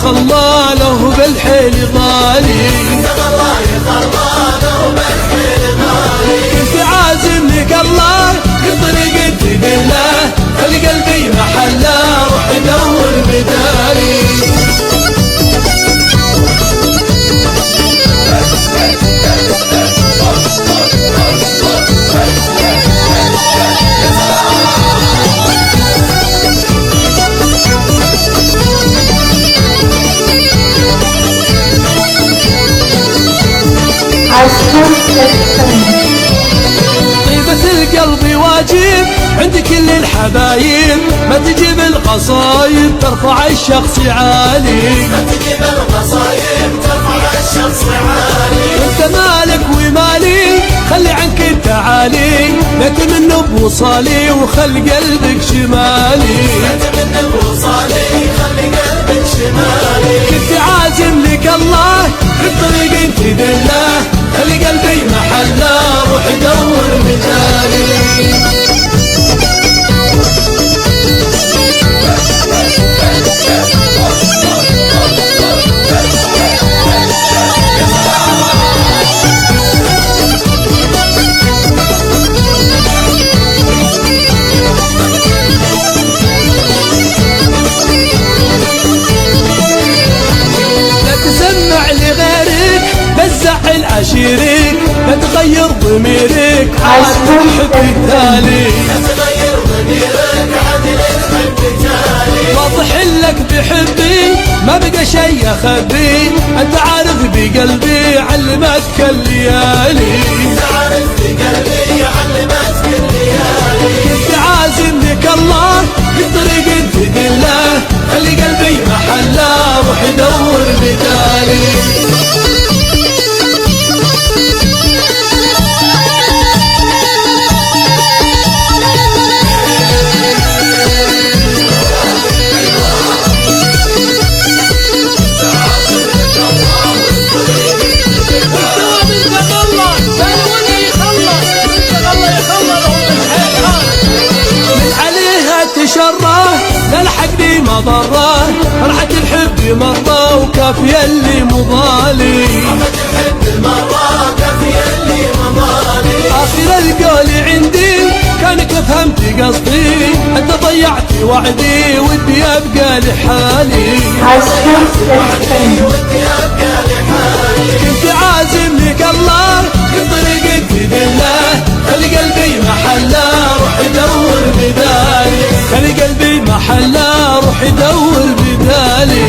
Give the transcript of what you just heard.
خلاله بالحيل ضالي، كنت عازم لك الله بطريق تدله، خلي قلبي محله روح دور بدالي. طيبة القلب واجب عند كل الحبايب، ما تجيب القصايد ترفع الشخص عالي، ما تجيب القصايد ترفع الشخص عالي. انت مالك ومالي خلي عنك التعالي، لا تمن بوصالي وخل قلبك شمالي، لا تمن بوصالي خلي قلبك شمالي. كنت عازم لك الله بالطريق تدله، خلي قلبي محله روح دور مثالي. زعل عشيرك لا تغير ضميرك عاد الحب التالي، لا تغير ضميرك عاد الحب التالي. واضح لك بحبي ما بقى شي اخبي، انت عارف بقلبي علمتك الليالي، انت عارف بقلبي علمتك الليالي. كنت عازم لك الله بالطريق تدله، خلي قلبي محله روح دور بدالي. شره لا لحقني مضره، فرحة الحب مرة وكافية اللي مضالي، فرحة الحب مرة كافية اللي مضالي. آخر القول عندي كانك فهمت قصدي، انت ضيعت وعدي ودي ابقى لحالي، كنت عازم لك الله بطريق تدله، خلي قلبي محله روح دور بدالي، خلي قلبي محله روح دور بدالي.